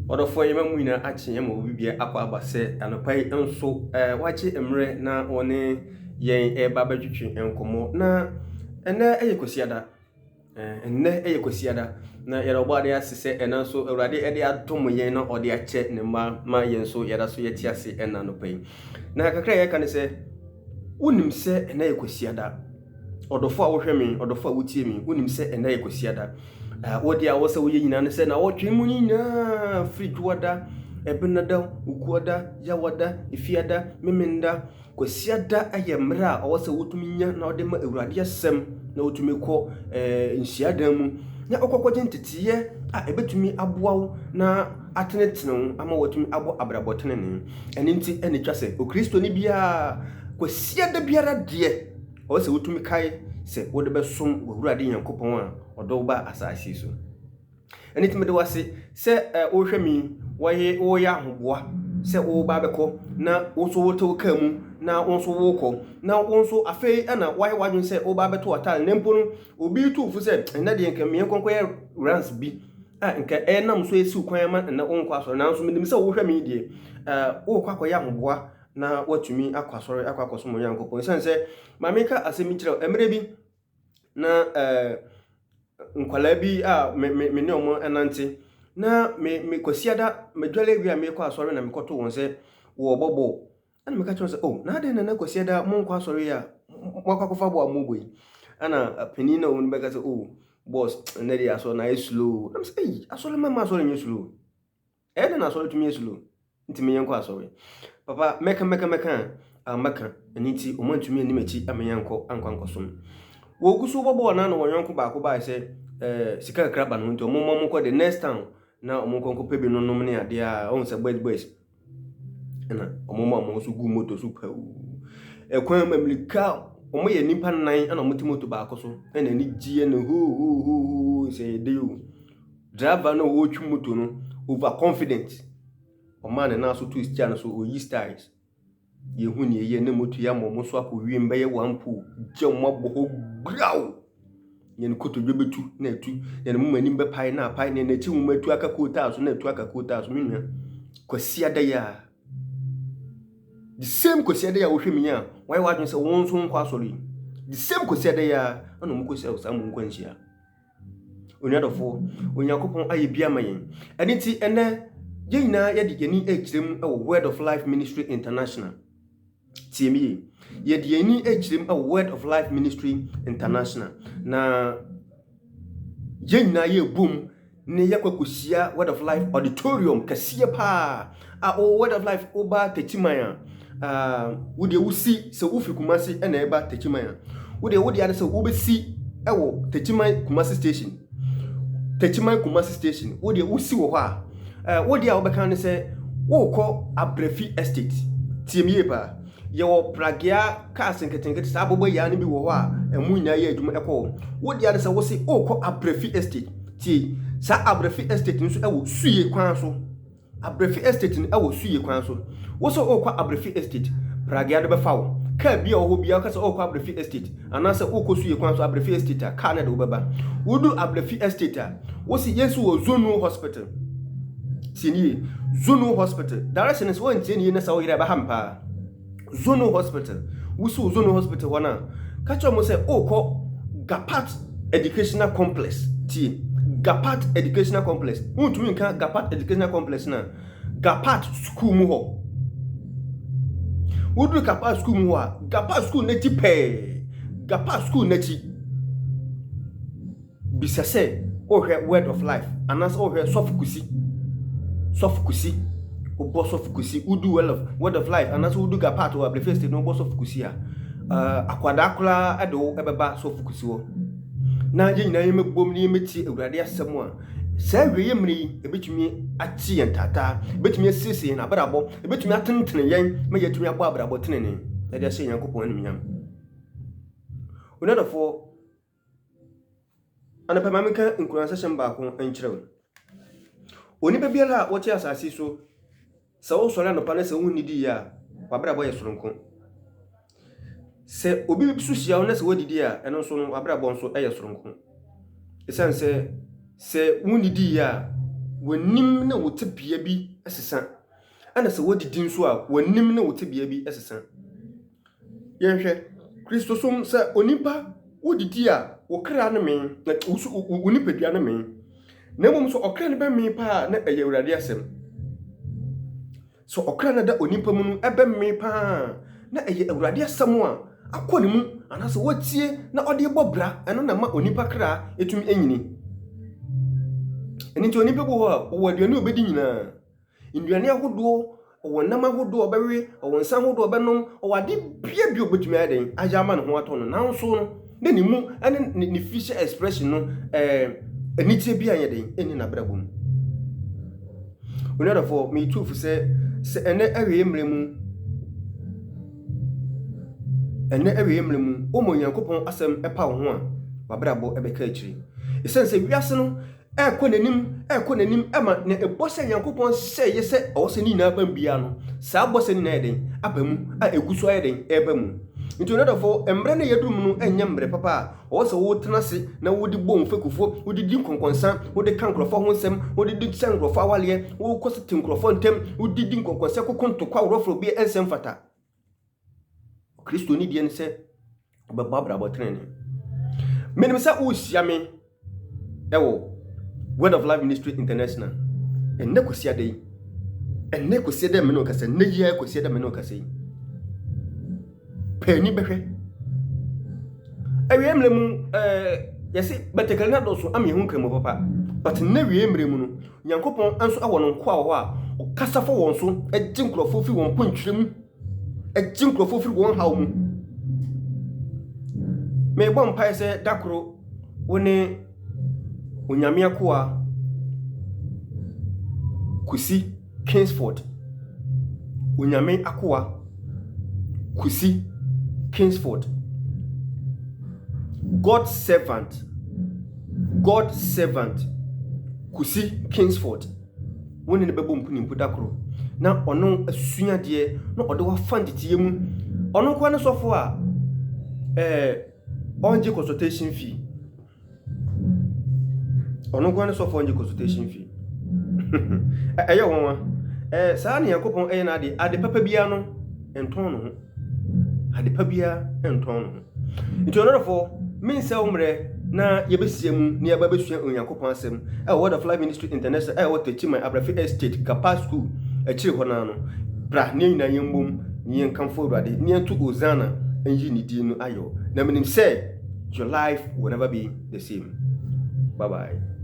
Odofo yema muina achi yema obibia akwa abase anopai enso wachi emre na one yen baba twetwe enkomo na ene eyekosiada na yera obade asese ena so awurade ede adom yen na ode ache ne ma yen so yera so yeti ase ena nopai na kakra ye kan se unim se ena yekosiada odofo a wohwe me odofo a wotie me unim se ena yekosiada wodi a wose wo nyina ne se na wotwe mu nyina fridge wada ebenada ukuoda yawada ifiada memenda kwasiada ayemra a wose wotumi nya na ode ma awurade asem na wotumi kɔ nhyiadan mu na okokɔgye ntetiye a ebetumi aboawo na atenetene ama wotumi abo abrabotene ne ene nti ene twa se okristo ni bia kwasiada biara de wose wotumi kai se wode besom awurade Nyankopɔn a odo ba asase so ene timede wase se wohwɛ mi wo ya ahoboa se wo ba bɛkɔ na wo so woto kamu na wo so wokɔ na wo so afei ana wadwon se wo ba bɛto atal nempo no obi tufu se na de nka me konkɔyɛ rants bi nka nam so esi kwan ma na wo nkɔ asɔre na nso medim se wo hwɛ mi de wo kɔ akɔyɛ ahoboa na watumi akwasɔre akwakoso mo Nyankopɔn sense ma meka asemi kyerɛ emre bi na nkwala bi me ne omo enante na me kwasiada medwale wi a me kɔ asɔre na me kɔto won se wo bobo ana me ka kyerɛ se na de na kwasiada mo nkɔ asɔre ya mo akwakofa bo amobo yi ana pani na won be ka se boss na de asɔre na slow na me se asɔre ma asɔre nye slow na asɔre tumi slow nti me yenkɔ asɔre papa meka maka aniti o mantumi ani machi amenyanko ankwankosom wo gusu bobo na no wonyanko baako ba se sika kraba no nti o mommo ko the next town na o monkonko pebi no nom ne ade a on se boys na o mommo so gu moto so pa ekwan mamlika o mo ye nipa nan na o moti moto baako so na ni gie na ho se de you driver no wo twu moto no over confident o man na so twist ya no so o yi styles ye hu ne ye ne moto ya mo so akɔwie mba ye wampo gye mo bo graw ye ne koto dwebetu na atu ye ne mumani mba pai na pai ne na chi mu atu aka kota so na atu aka kota so menua kwasiada ya the same kwasiada ya wo hwɛ minya why wadwen sɛ won so nkɔ asɔre the same kwasiada ya ana mu kwasi o samu nkwanhia onuadofo Onyankopɔn aye bia mayen ene ti ene ye nyina ye de gani ekirem e Word of Life Ministry International TME ye de ani ekirem e Word of Life Ministry International na ye nyina ye boom ne ye kwakosia Word of Life auditorium kasiye pa Word of Life oba Techiman wo de wusi se wo fi Kumasi e na eba Techiman wo de ade se wo besi e wo Techiman Kumasi station wo de wusi wo hɔ wo dia obeka ne se wo kɔ Abrefi estate TME ba ye wo pragia cars nketenkete sa abobo ya ne bi wo hɔ a emu nya ye adwuma ekɔ wo dia ne se wo se wo kɔ Abrefi estate ti sa Abrefi estate nso e wo suye kwan so Abrefi estate ne e wo suye kwan so wo so wo kɔ Abrefi estate pragia de be fa wo ka bia wo bia ka se wo kɔ Abrefi estate anase wo kɔ suye kwan so Abrefi estate a ka na de wo beba wo du Abrefi estate a wo si yesu wo Zonu hospital Sini Zonu hospital direction is one tini na sawo yira ba hampa Zonu hospital wusu Zonu hospital wana kacho mo se ko Gapat educational complex ti Gapat educational complex untumi nka Gapat educational complex na Gapat school mu ho wudu Gapat school mu ho Gapat school na ti pe Gapat school na ti bisase hwe Word of Life anas hwe sofukusi obo sofukusi udu Word of Life anaso udu Gapat o Abrefi estate no obo sofukusi akwada akula ado ebeba sofukusi wo na ye nyina yemebom ni yemeti awurade asem a sa wiye mri ebetumi ati yentata ebetumi asisi na abrabo ebetumi atentene yen ma yetumi abo abrabo tenene e de se Nyankopɔn animyam onadofo ana pamamika nkuransa shamba ko enkyerɛw oni bebiala wote asase so se wo sɔre no pa na se wonnidi ya wabrabo ye soronko se obi bi so hia wo na se wodidi a eno so wabrabo nso ye soronko esan se wonnidi ya wanim na wote bia bi esesa ana se wodidi nso a wanim na wote bia bi esesa yenhwe Kristosom se onipa wodidi a wokra na me na onipadua na me na mom so okra ne ba me pa na eye Awurade asem so okra na da onipa mu no ebe me pa na eye Awurade asem a akọ ne mu anase wotie na ode bobra eno na ma onipa kra etumi enyini eni nti onipa bo ho a wo aduane obedi nyina nduane ahodo wo nam ahodo obewe wo nsa ahodo obenom wo ade bia obetumi aden ajama ne ho ato no nanso no na ni mu ene ni facial expression no enitie bia yeden eni na brabom onadafo me tufu se ene awe emremu omo Nyankopon asem epa ho a wabrabo ebeka akiri esense wiase no ekọ nanim ema na ebose Nyankopon seye se ose ni na abam bia no sa bose ni na eden abamu a eguso eden ebamu nti onadafo emre na yedum no enye mbre papa ose wo tenase na wodi bom fekufo wodi di konkonsa wodi kan krofo ho nsem wodi di sen krofo awale wo kosete krofo ntem wodi di konkonsa kokonto kwa rofro bi ensem fata Kristo ni die ne se babra botrene menim sa usia me ewo Word of Life Ministry International enne kosia de me no kase ne ye kosia de me no kase pani behwe awie mlemu yesi betekal na do so am yehu kremo papa but na wie mremu no Nyankopon anso awo no nko awo a okasa fo won so agye nkrofo fi won pontwirem agye nkrofo fi won haw mu me bom pai se dakoro woni onyame akoa kusi Kingsford onyame akoa kusi Kingsford God's servant kusi Kingsford woni ne bebo mpuni mpudakoro na ono asua de na ode wa fanditie mu ono kwa ne sofo a onje consultation fee ono kwa ne sofo onje consultation fee eye wonwa saa ne Yakobon na ade papa bia no enton no ade papa bia enton no nti onodofo min se umre na yebesiam ni aba besua Onyankopon asem Word of Life Ministry International what teach my Abrafi Estate Kapa School akiri hona no bra ne nyina yembom ni yenkamfo Awurade ni entu Ozana enyi ni di no ayo na menim say your life will never be the same. Bye bye.